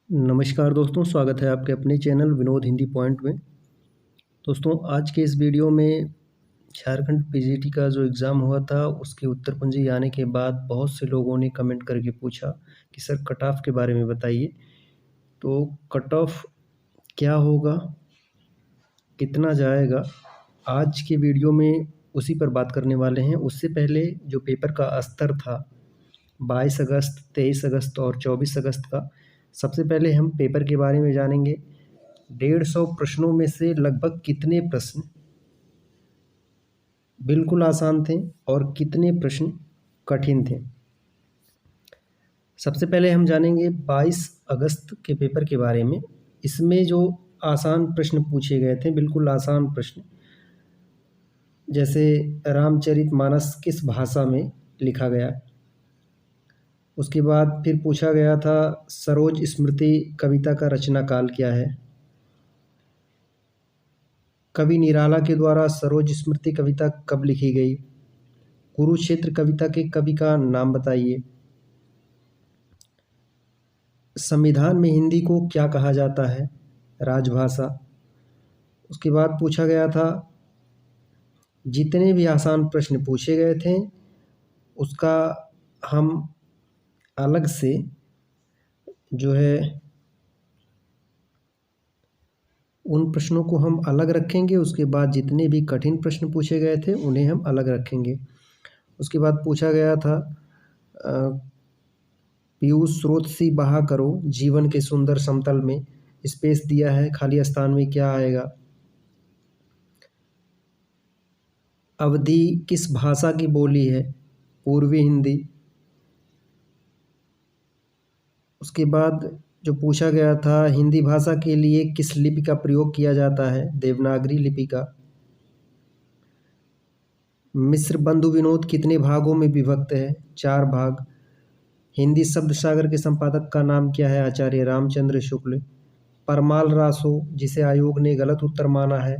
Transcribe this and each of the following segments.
नमस्कार दोस्तों, स्वागत है आपके अपने चैनल विनोद हिंदी पॉइंट में। दोस्तों, आज के इस वीडियो में झारखंड पीजीटी का जो एग्ज़ाम हुआ था, उसकी उत्तर कुंजी आने के बाद बहुत से लोगों ने कमेंट करके पूछा कि सर कट ऑफ के बारे में बताइए। तो कट ऑफ क्या होगा, कितना जाएगा, आज के वीडियो में उसी पर बात करने वाले हैं। उससे पहले जो पेपर का स्तर था 22 अगस्त, 23 अगस्त और 24 अगस्त का, सबसे पहले हम पेपर के बारे में जानेंगे। 150 प्रश्नों में से लगभग कितने प्रश्न बिल्कुल आसान थे और कितने प्रश्न कठिन थे। सबसे पहले हम जानेंगे 22 अगस्त के पेपर के बारे में। इसमें जो आसान प्रश्न पूछे गए थे, बिल्कुल आसान प्रश्न, जैसे रामचरितमानस किस भाषा में लिखा गया। उसके बाद फिर पूछा गया था सरोज स्मृति कविता का रचना काल क्या है। कवि निराला के द्वारा सरोज स्मृति कविता कब लिखी गई। कुरुक्षेत्र कविता के कवि का नाम बताइए। संविधान में हिंदी को क्या कहा जाता है, राजभाषा। उसके बाद पूछा गया था, जितने भी आसान प्रश्न पूछे गए थे उसका हम अलग से जो है उन प्रश्नों को हम अलग रखेंगे। उसके बाद जितने भी कठिन प्रश्न पूछे गए थे उन्हें हम अलग रखेंगे। उसके बाद पूछा गया था पीयूष स्रोत सी बहा करो जीवन के सुंदर समतल में, स्पेस दिया है, खाली स्थान में क्या आएगा। अवधी किस भाषा की बोली है, पूर्वी हिंदी। उसके बाद जो पूछा गया था, हिंदी भाषा के लिए किस लिपि का प्रयोग किया जाता है, देवनागरी लिपि का। मिस्र बंधु विनोद कितने भागों में विभक्त है, 4 भाग। हिंदी शब्द सागर के संपादक का नाम क्या है, आचार्य रामचंद्र शुक्ल। परमाल रासो जिसे आयोग ने गलत उत्तर माना है,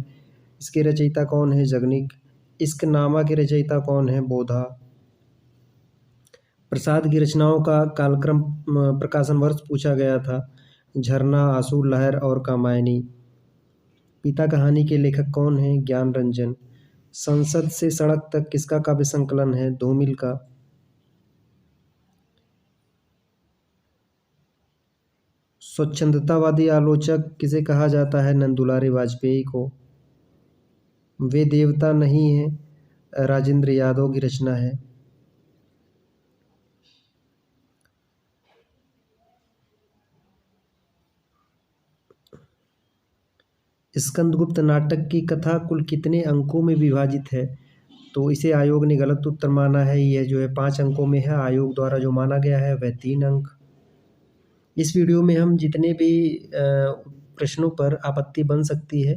इसके रचयिता कौन है, जगनिक। इश्कनामा के रचयिता कौन है, बोधा। प्रसाद की रचनाओं का कालक्रम प्रकाशन वर्ष पूछा गया था, झरना, आंसू, लहर और कामायनी। पिता कहानी के लेखक कौन है, ज्ञान रंजन। संसद से सड़क तक किसका काव्य संकलन है, धूमिल का। स्वच्छंदतावादी आलोचक किसे कहा जाता है, नंदुलारे वाजपेयी को। वे देवता नहीं है राजेंद्र यादव की रचना है। स्कंदगुप्त नाटक की कथा कुल कितने अंकों में विभाजित है, तो इसे आयोग ने गलत उत्तर माना है। यह जो है 5 अंकों में है। आयोग द्वारा जो माना गया है वह 3 अंक। इस वीडियो में हम जितने भी प्रश्नों पर आपत्ति बन सकती है,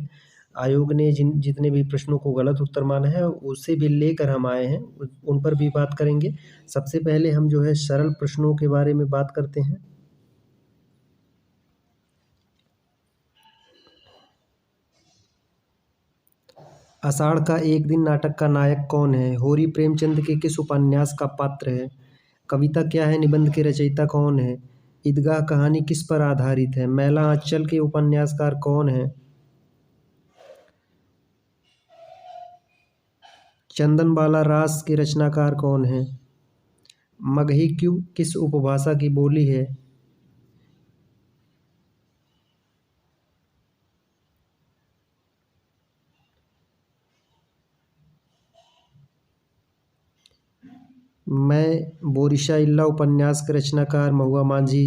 आयोग ने जितने भी प्रश्नों को गलत उत्तर माना है उसे भी लेकर हम आए हैं, उन पर भी बात करेंगे। सबसे पहले हम जो है सरल प्रश्नों के बारे में बात करते हैं। आषाढ़ का एक दिन नाटक का नायक कौन है, होरी प्रेमचंद के किस उपन्यास का पात्र है। कविता क्या है, निबंध के रचयिता कौन है। ईदगाह कहानी किस पर आधारित है, मैला आंचल के उपन्यासकार कौन है। चंदनबाला रास के रचनाकार कौन है। मगही क्यों किस उपभाषा की बोली है। मैं बोरिशा इल्ला उपन्यास के रचनाकार महुआ मांझी।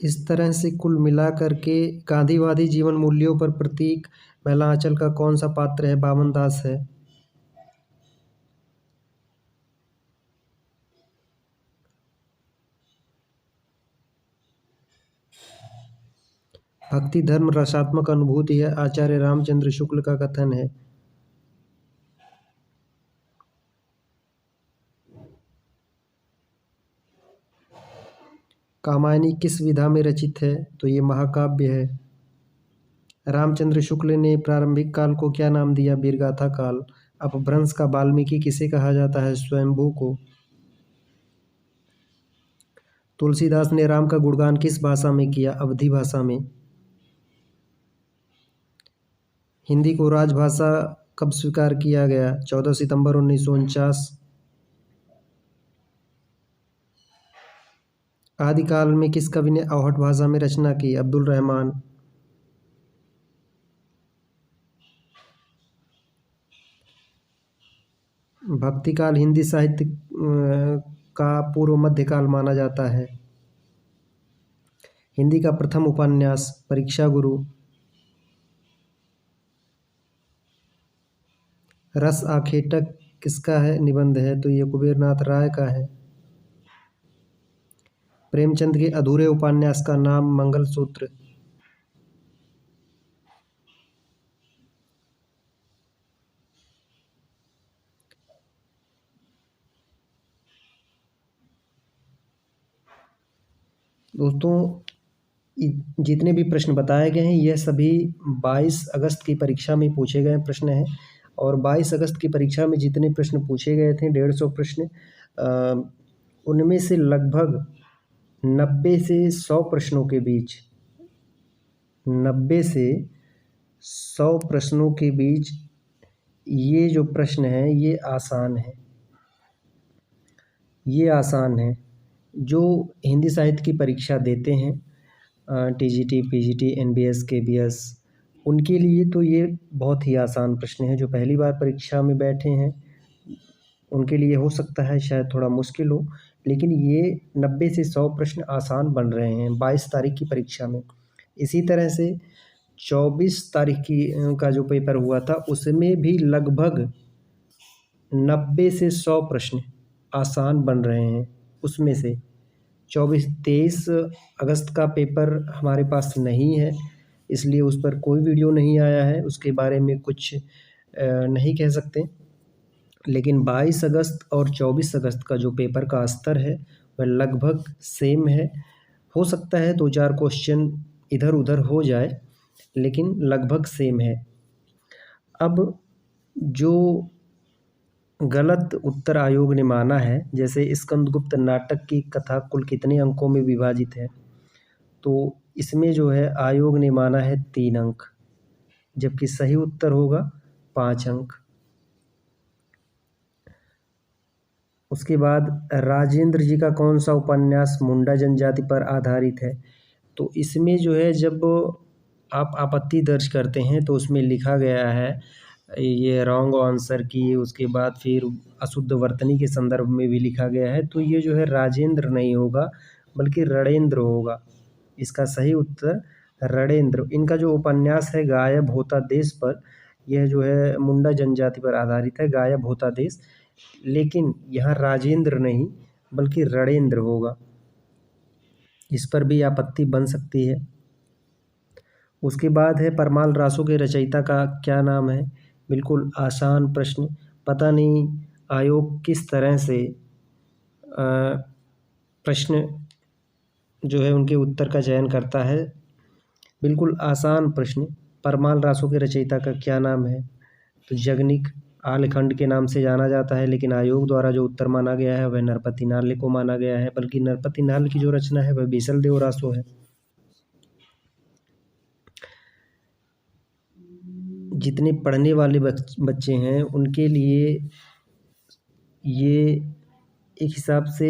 इस तरह से कुल मिलाकर के गांधीवादी जीवन मूल्यों पर प्रतीक मैला आंचल का कौन सा पात्र है, बामन दास है। भक्ति धर्म रसात्मक अनुभूति है, आचार्य रामचंद्र शुक्ल का कथन है। कामायनी किस विधा में रचित है, तो ये महाकाव्य है। रामचंद्र शुक्ल ने प्रारंभिक काल को क्या नाम दिया? वीरगाथा काल। अपभ्रंश का वाल्मीकि किसे कहा जाता है? स्वयंभू को। तुलसीदास ने राम का गुणगान किस भाषा में किया? अवधी भाषा में। हिंदी को राजभाषा कब स्वीकार किया गया? 14 सितंबर 1949। आदिकाल में किस कवि ने अवहट भाषा में रचना की? अब्दुल रहमान। भक्तिकाल हिंदी साहित्य का पूर्व मध्यकाल माना जाता है। हिंदी का प्रथम उपन्यास? परीक्षा गुरु। रस आखेटक किसका है निबंध है? तो ये कुबेर नाथ राय का है। प्रेमचंद के अधूरे उपन्यास का नाम? मंगलसूत्र। दोस्तों, जितने भी प्रश्न बताए गए हैं यह सभी 22 अगस्त की परीक्षा में पूछे गए प्रश्न हैं और 22 अगस्त की परीक्षा में जितने प्रश्न पूछे गए थे 150 प्रश्न, उनमें से लगभग 90 से 100 प्रश्नों के बीच 90 से 100 प्रश्नों के बीच ये जो प्रश्न हैं ये आसान है। ये आसान है। जो हिंदी साहित्य की परीक्षा देते हैं टीजीटी, पीजीटी, एनबीएस, केबीएस, उनके लिए तो ये बहुत ही आसान प्रश्न है। जो पहली बार परीक्षा में बैठे हैं उनके लिए हो सकता है शायद थोड़ा मुश्किल हो, लेकिन ये 90 से 100 प्रश्न आसान बन रहे हैं 22 तारीख की परीक्षा में। इसी तरह से 24 तारीख का जो पेपर हुआ था उसमें भी लगभग 90 से 100 प्रश्न आसान बन रहे हैं। उसमें से 23 अगस्त का पेपर हमारे पास नहीं है, इसलिए उस पर कोई वीडियो नहीं आया है, उसके बारे में कुछ नहीं कह सकते। लेकिन 22 अगस्त और 24 अगस्त का जो पेपर का स्तर है वह लगभग सेम है। हो सकता है 2-4 क्वेश्चन इधर उधर हो जाए, लेकिन लगभग सेम है। अब जो गलत उत्तर आयोग ने माना है, जैसे स्कंदगुप्त नाटक की कथा कुल कितने अंकों में विभाजित है, तो इसमें जो है आयोग ने माना है 3 अंक, जबकि सही उत्तर होगा 5 अंक। उसके बाद राजेंद्र जी का कौन सा उपन्यास मुंडा जनजाति पर आधारित है? तो इसमें जो है जब आप आपत्ति दर्ज करते हैं तो उसमें लिखा गया है ये रॉन्ग आंसर की, उसके बाद फिर अशुद्ध वर्तनी के संदर्भ में भी लिखा गया है, तो ये जो है राजेंद्र नहीं होगा बल्कि रणेंद्र होगा। इसका सही उत्तर रणेंद्र। इनका जो उपन्यास है गायब होता देश पर, यह जो है मुंडा जनजाति पर आधारित है, गायब होता देश, लेकिन यहाँ राजेंद्र नहीं बल्कि रणेंद्र होगा। इस पर भी आपत्ति बन सकती है। उसके बाद है परमाल रासो के रचयिता का क्या नाम है? बिल्कुल आसान प्रश्न। पता नहीं आयोग किस तरह से प्रश्न जो है उनके उत्तर का चयन करता है। बिल्कुल आसान प्रश्न। परमाल रासो के रचयिता का क्या नाम है? तो जगनिक आलेखंड के नाम से जाना जाता है, लेकिन आयोग द्वारा जो उत्तर माना गया है वह नरपति नाल्य को माना गया है, बल्कि नरपति नाल्य की जो रचना है वह बीसल देव रासो है। जितने पढ़ने वाले बच्चे हैं उनके लिए ये एक हिसाब से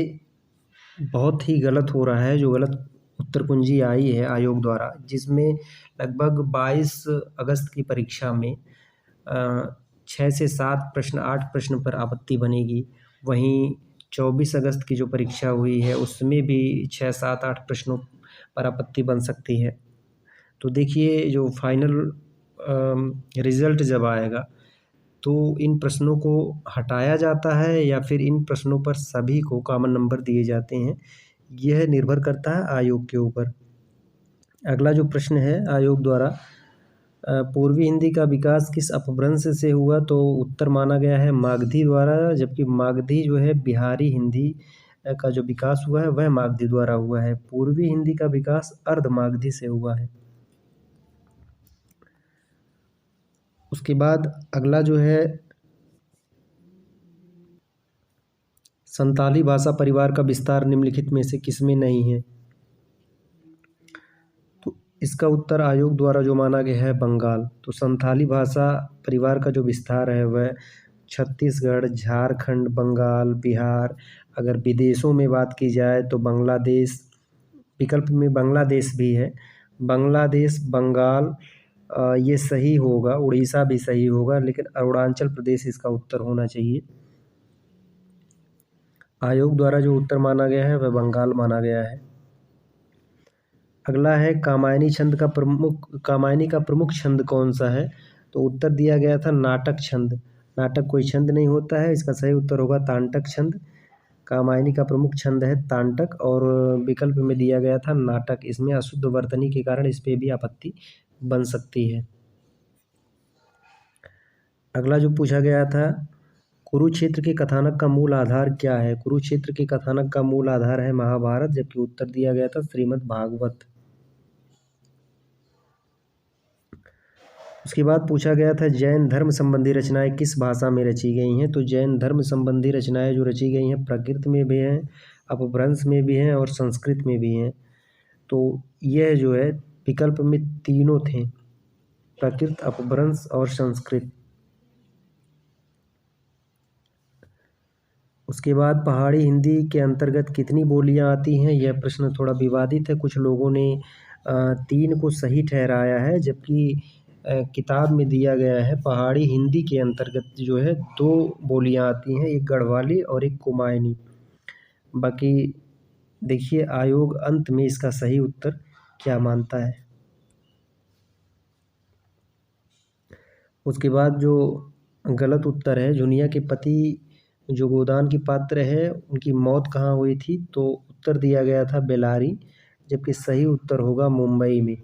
बहुत ही गलत हो रहा है जो गलत उत्तर कुंजी आई है आयोग द्वारा, जिसमें लगभग 22 अगस्त की परीक्षा में 6 से 7 प्रश्न 8 प्रश्न पर आपत्ति बनेगी। वहीं 24 अगस्त की जो परीक्षा हुई है उसमें भी 6, 7, 8 प्रश्नों पर आपत्ति बन सकती है। तो देखिए जो फाइनल रिज़ल्ट जब आएगा तो इन प्रश्नों को हटाया जाता है या फिर इन प्रश्नों पर सभी को कॉमन नंबर दिए जाते हैं, यह निर्भर करता है आयोग के ऊपर। अगला जो प्रश्न है आयोग द्वारा पूर्वी हिंदी का विकास किस अपभ्रंश से हुआ? तो उत्तर माना गया है मागधी द्वारा, जबकि मागधी जो है बिहारी हिंदी का जो विकास हुआ है वह मागधी द्वारा हुआ है। पूर्वी हिंदी का विकास अर्ध मागधी से हुआ है। उसके बाद अगला जो है संताली भाषा परिवार का विस्तार निम्नलिखित में से किसमें नहीं है? तो इसका उत्तर आयोग द्वारा जो माना गया है बंगाल। तो संथाली भाषा परिवार का जो विस्तार है वह छत्तीसगढ़, झारखंड, बंगाल, बिहार, अगर विदेशों में बात की जाए तो बांग्लादेश, विकल्प में बांग्लादेश भी है, बांग्लादेश, बंगाल, ये सही होगा, उड़ीसा भी सही होगा, लेकिन अरुणाचल प्रदेश इसका उत्तर होना चाहिए। आयोग द्वारा जो उत्तर माना गया है वह बंगाल माना गया है। अगला है कामायनी का प्रमुख छंद कौन सा है? तो उत्तर दिया गया था नाटक छंद। नाटक कोई छंद नहीं होता है, इसका सही उत्तर होगा तांटक छंद। कामायनी का प्रमुख छंद है तांटक और विकल्प में दिया गया था नाटक। इसमें अशुद्ध वर्तनी के कारण इस पे भी आपत्ति बन सकती है। अगला जो पूछा गया था कुरुक्षेत्र के कथानक का मूल आधार क्या है? कुरुक्षेत्र के कथानक का मूल आधार है महाभारत, जबकि उत्तर दिया गया था श्रीमद् भागवत। उसके बाद पूछा गया था जैन धर्म संबंधी रचनाएं किस भाषा में रची गई हैं? तो जैन धर्म संबंधी रचनाएं जो रची गई हैं प्राकृत में भी हैं, अपभ्रंश में भी हैं और संस्कृत में भी हैं। तो यह जो है विकल्प में तीनों थे, प्राकृत, अपभ्रंश और संस्कृत। उसके बाद पहाड़ी हिंदी के अंतर्गत कितनी बोलियां आती हैं? यह प्रश्न थोड़ा विवादित है। कुछ लोगों ने 3 को सही ठहराया है, जबकि किताब में दिया गया है पहाड़ी हिंदी के अंतर्गत जो है 2 बोलियां आती हैं, एक गढ़वाली और एक कुमायूनी। बाकी देखिए आयोग अंत में इसका सही उत्तर क्या मानता है। उसके बाद जो गलत उत्तर है, जुनिया के पति जो गोदान की पात्र है उनकी मौत कहाँ हुई थी? तो उत्तर दिया गया था बेलारी, जबकि सही उत्तर होगा मुंबई में।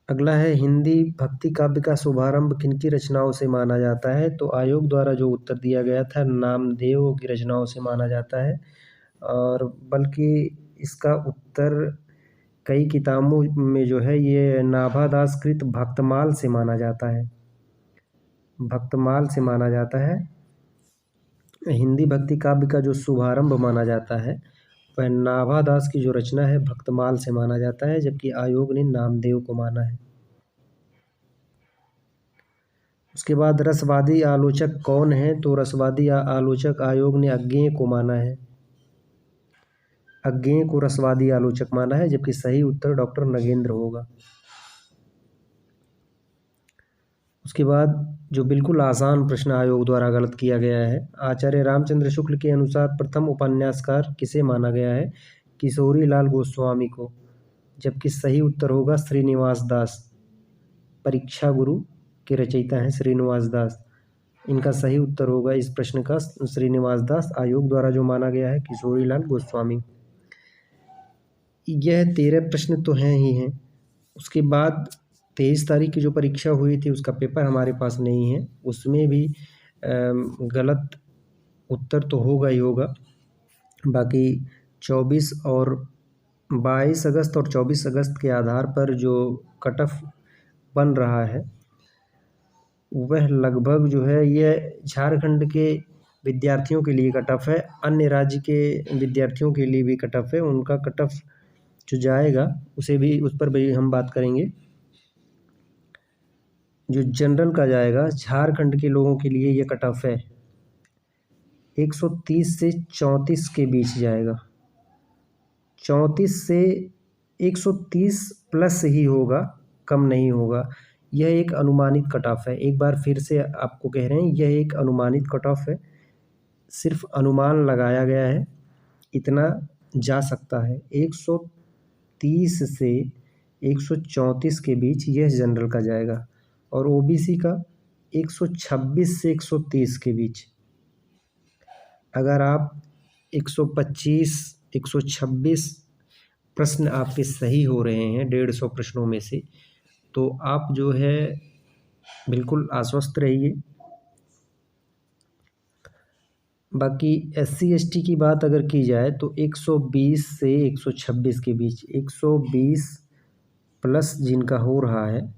अगला है हिंदी भक्ति काव्य का शुभारंभ किनकी रचनाओं से माना जाता है? तो आयोग द्वारा जो उत्तर दिया गया था नामदेव की रचनाओं से माना जाता है, और बल्कि इसका उत्तर कई किताबों में जो है ये नाभादास कृत भक्तमाल से माना जाता है, भक्तमाल से माना जाता है। हिंदी भक्ति काव्य का जो शुभारंभ माना जाता है वह नाभादास की जो रचना है भक्तमाल से माना जाता है, जबकि आयोग ने नामदेव को माना है। उसके बाद रसवादी आलोचक कौन है? तो रसवादी आलोचक आयोग ने अज्ञेय को माना है, अज्ञेय को रसवादी आलोचक माना है, जबकि सही उत्तर डॉक्टर नगेंद्र होगा। उसके बाद जो बिल्कुल आसान प्रश्न आयोग द्वारा गलत किया गया है, आचार्य रामचंद्र शुक्ल के अनुसार प्रथम उपन्यासकार किसे माना गया है? किशोरी लाल गोस्वामी को, जबकि सही उत्तर होगा श्रीनिवास दास। परीक्षा गुरु के रचयिता हैं श्रीनिवास दास। इनका सही उत्तर होगा इस प्रश्न का श्रीनिवास दास। आयोग द्वारा जो माना गया है किशोरी लाल गोस्वामी। यह 13 प्रश्न तो हैं ही हैं। उसके बाद 23 तारीख की जो परीक्षा हुई थी उसका पेपर हमारे पास नहीं है, उसमें भी गलत उत्तर तो होगा ही होगा। बाकी 24 और 22 अगस्त और 24 अगस्त के आधार पर जो कट ऑफ बन रहा है वह लगभग जो है यह झारखंड के विद्यार्थियों के लिए कट ऑफ है, अन्य राज्य के विद्यार्थियों के लिए भी कट ऑफ है। उनका कट ऑफ जो जाएगा उस पर भी हम बात करेंगे। जो जनरल का जाएगा झारखंड के लोगों के लिए ये कट ऑफ है 130 से 34 के बीच जाएगा। 34 से 130 प्लस ही होगा, कम नहीं होगा। यह एक अनुमानित कट ऑफ है, एक बार फिर से आपको कह रहे हैं यह एक अनुमानित कट ऑफ है, सिर्फ अनुमान लगाया गया है, इतना जा सकता है। 130 से 134 के बीच यह जनरल का जाएगा, और ओबीसी का 126 से 130 के बीच। अगर आप 125, 126 प्रश्न आपके सही हो रहे हैं 150 प्रश्नों में से, तो आप जो है बिल्कुल आश्वस्त रहिए। बाकी SC ST की बात अगर की जाए तो 120 से 126 के बीच, 120 प्लस जिनका हो रहा है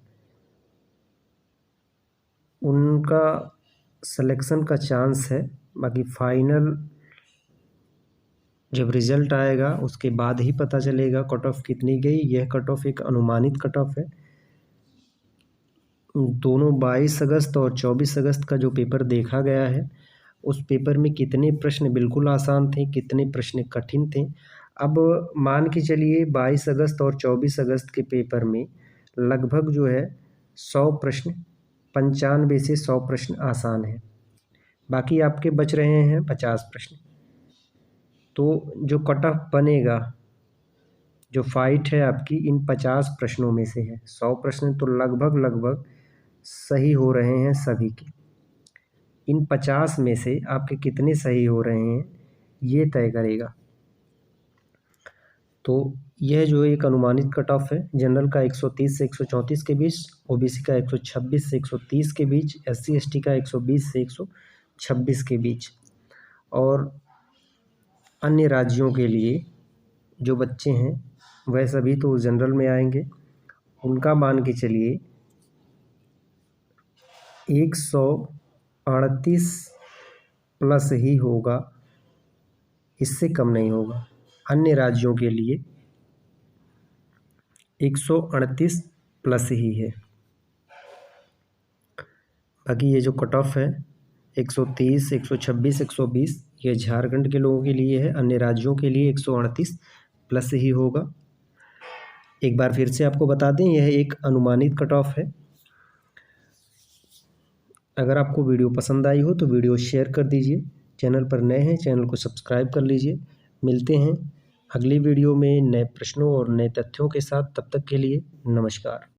उनका सिलेक्शन का चांस है। बाकी फाइनल जब रिज़ल्ट आएगा उसके बाद ही पता चलेगा कट ऑफ कितनी गई। यह कट ऑफ एक अनुमानित कट ऑफ है। दोनों 22 अगस्त और 24 अगस्त का जो पेपर देखा गया है उस पेपर में कितने प्रश्न बिल्कुल आसान थे, कितने प्रश्न कठिन थे। अब मान के चलिए 22 अगस्त और 24 अगस्त के पेपर में लगभग जो है 100 प्रश्न, 95 से 100 प्रश्न आसान हैं। बाकी आपके बच रहे हैं 50 प्रश्न। तो जो कट ऑफ बनेगा, जो फाइट है आपकी इन 50 प्रश्नों में से है। 100 प्रश्न तो लगभग सही हो रहे हैं सभी के। इन 50 में से आपके कितने सही हो रहे हैं ये तय करेगा। तो यह जो एक अनुमानित कट ऑफ है, जनरल का 130 से 134 के बीच, ओबीसी का 126 से 130 के बीच, एससी एसटी का 120 से 126 के बीच। और अन्य राज्यों के लिए जो बच्चे हैं वह सभी तो जनरल में आएंगे। उनका मान के चलिए 138 प्लस ही होगा, इससे कम नहीं होगा। अन्य राज्यों के लिए 138 प्लस ही है। बाकी ये जो कट ऑफ है 130, 126, 120 ये झारखंड के लोगों के लिए है। अन्य राज्यों के लिए 138 प्लस ही होगा। एक बार फिर से आपको बता दें, यह एक अनुमानित कट ऑफ है। अगर आपको वीडियो पसंद आई हो तो वीडियो शेयर कर दीजिए। चैनल पर नए हैं चैनल को सब्सक्राइब कर लीजिए। मिलते हैं अगली वीडियो में नए प्रश्नों और नए तथ्यों के साथ। तब तक के लिए नमस्कार।